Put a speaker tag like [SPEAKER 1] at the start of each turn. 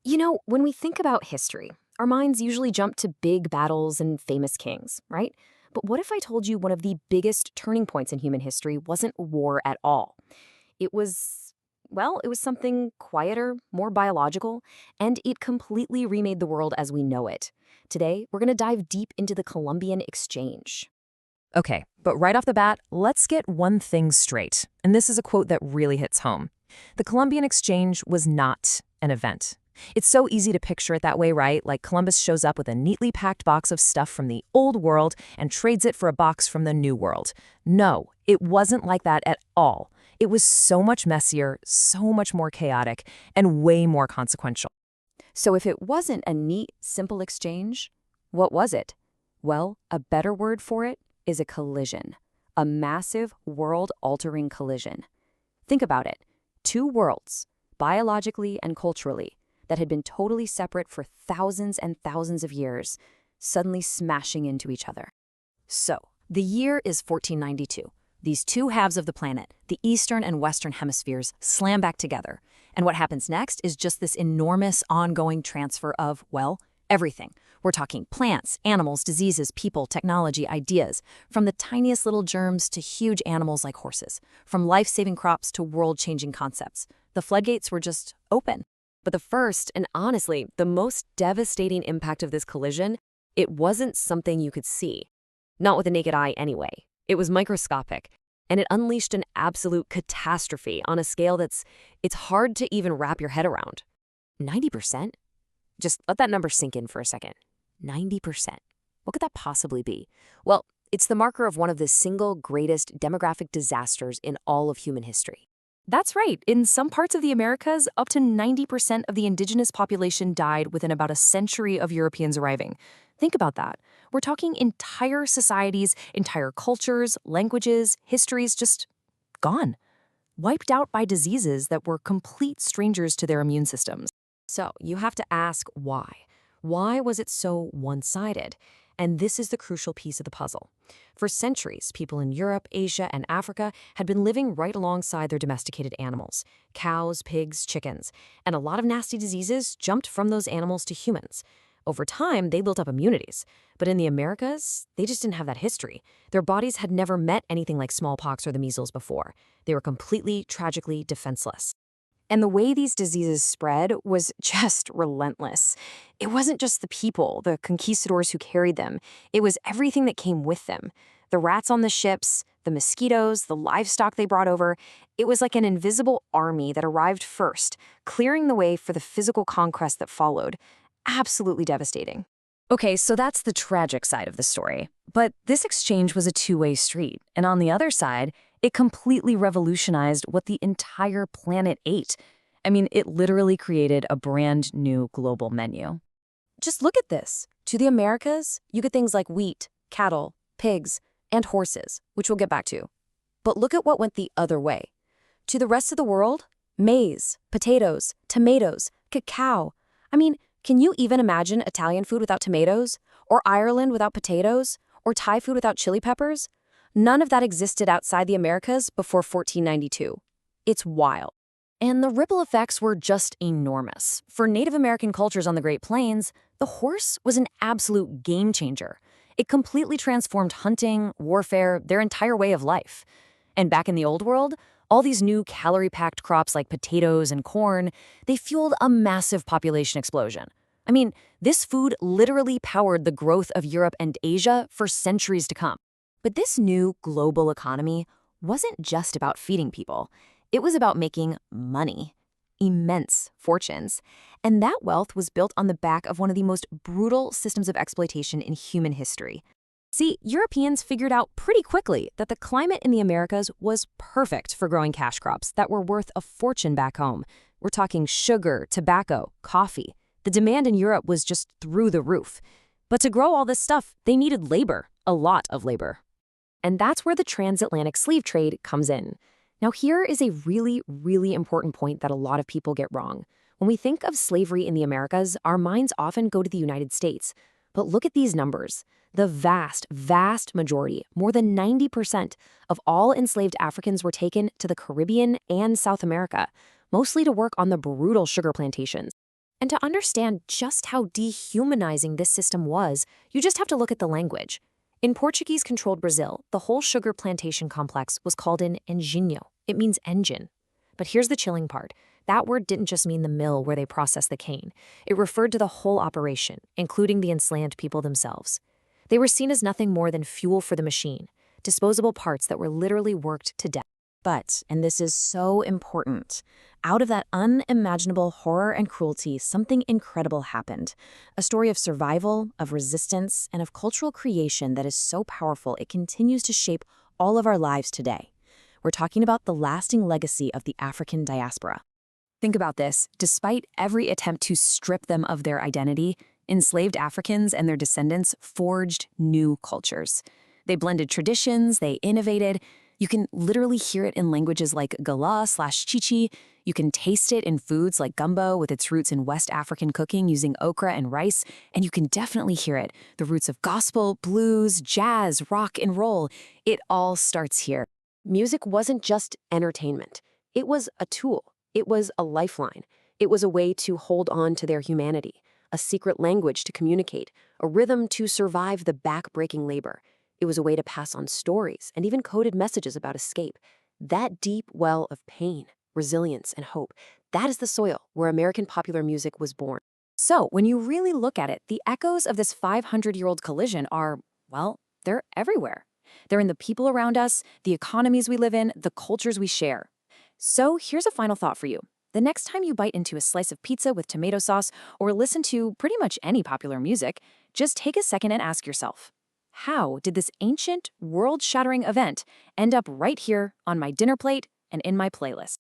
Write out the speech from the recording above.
[SPEAKER 1] When we think about history, our minds usually jump to big battles and famous kings, right? But what if I told you one of the biggest turning points in human history wasn't war at all? It was, it was something quieter, more biological, and it completely remade the world as we know it. Today, we're going to dive deep into the Columbian Exchange.
[SPEAKER 2] Okay, but right off the bat, let's get one thing straight. And this is a quote that really hits home. The Columbian Exchange was not an event. It's so easy to picture it that way, right? Like Columbus shows up with a neatly packed box of stuff from the old world and trades it for a box from the new world. No, it wasn't like that at all. It was so much messier, so much more chaotic, and way more consequential.
[SPEAKER 1] So if it wasn't a neat, simple exchange, what was it? Well, a better word for it is a collision, a massive world-altering collision. Think about it. Two worlds, biologically and culturally, that had been totally separate for thousands and thousands of years, suddenly smashing into each other. So, the year is 1492. These two halves of the planet, the eastern and western hemispheres, slam back together. And what happens next is just this enormous ongoing transfer of, everything. We're talking plants, animals, diseases, people, technology, ideas, from the tiniest little germs to huge animals like horses, from life-saving crops to world-changing concepts. The floodgates were just open. But the first, and honestly, the most devastating impact of this collision, it wasn't something you could see. Not with the naked eye anyway. It was microscopic, and it unleashed an absolute catastrophe on a scale it's hard to even wrap your head around. 90%? Just let that number sink in for a second. 90%. What could that possibly be? Well, it's the marker of one of the single greatest demographic disasters in all of human history. That's right. In some parts of the Americas, up to 90% of the indigenous population died within about a century of Europeans arriving. Think about that. We're talking entire societies, entire cultures, languages, histories just gone. Wiped out by diseases that were complete strangers to their immune systems. So you have to ask why. Why was it so one-sided? And this is the crucial piece of the puzzle. For centuries, people in Europe, Asia, and Africa had been living right alongside their domesticated animals, cows, pigs, chickens, and a lot of nasty diseases jumped from those animals to humans. Over time, they built up immunities, but in the Americas, they just didn't have that history. Their bodies had never met anything like smallpox or the measles before. They were completely, tragically defenseless. And the way these diseases spread was just relentless. It wasn't just the people, the conquistadors who carried them. It was everything that came with them. The rats on the ships, the mosquitoes, the livestock they brought over. It was like an invisible army that arrived first, clearing the way for the physical conquest that followed. Absolutely devastating. Okay, so that's the tragic side of the story. But this exchange was a two-way street. And on the other side, it completely revolutionized what the entire planet ate. I mean, it literally created a brand new global menu. Just look at this. To the Americas, you get things like wheat, cattle, pigs, and horses, which we'll get back to. But look at what went the other way. To the rest of the world, maize, potatoes, tomatoes, cacao. I mean, can you even imagine Italian food without tomatoes? Or Ireland without potatoes? Or Thai food without chili peppers? None of that existed outside the Americas before 1492. It's wild. And the ripple effects were just enormous. For Native American cultures on the Great Plains, the horse was an absolute game changer. It completely transformed hunting, warfare, their entire way of life. And back in the Old World, all these new calorie-packed crops like potatoes and corn, they fueled a massive population explosion. I mean, this food literally powered the growth of Europe and Asia for centuries to come. But this new global economy wasn't just about feeding people. It was about making money, immense fortunes. And that wealth was built on the back of one of the most brutal systems of exploitation in human history. See, Europeans figured out pretty quickly that the climate in the Americas was perfect for growing cash crops that were worth a fortune back home. We're talking sugar, tobacco, coffee. The demand in Europe was just through the roof. But to grow all this stuff, they needed labor, a lot of labor. And that's where the transatlantic slave trade comes in. Now, here is a really, really important point that a lot of people get wrong. When we think of slavery in the Americas, our minds often go to the United States. But look at these numbers. The vast, vast majority, more than 90% of all enslaved Africans were taken to the Caribbean and South America, mostly to work on the brutal sugar plantations.
[SPEAKER 2] And to understand just how dehumanizing this system was, you just have to look at the language. In Portuguese-controlled Brazil, the whole sugar plantation complex was called an engenho. It means engine. But here's the chilling part. That word didn't just mean the mill where they processed the cane. It referred to the whole operation, including the enslaved people themselves. They were seen as nothing more than fuel for the machine, disposable parts that were literally worked to death.
[SPEAKER 1] But, and this is so important, out of that unimaginable horror and cruelty, something incredible happened. A story of survival, of resistance, and of cultural creation that is so powerful it continues to shape all of our lives today. We're talking about the lasting legacy of the African diaspora. Think about this. Despite every attempt to strip them of their identity, enslaved Africans and their descendants forged new cultures. They blended traditions, they innovated. You can literally hear it in languages like Gala/Chichi. You can taste it in foods like gumbo with its roots in West African cooking using okra and rice. And you can definitely hear it, the roots of gospel, blues, jazz, rock, and roll. It all starts here.
[SPEAKER 2] Music wasn't just entertainment. It was a tool. It was a lifeline. It was a way to hold on to their humanity, a secret language to communicate, a rhythm to survive the back-breaking labor. It was a way to pass on stories and even coded messages about escape. That deep well of pain, resilience, and hope, that is the soil where American popular music was born. So, when you really look at it, the echoes of this 500-year-old collision are, well, they're everywhere. They're in the people around us, the economies we live in, the cultures we share. So, here's a final thought for you. The next time you bite into a slice of pizza with tomato sauce or listen to pretty much any popular music, just take a second and ask yourself, how did this ancient, world-shattering event end up right here on my dinner plate and in my playlist?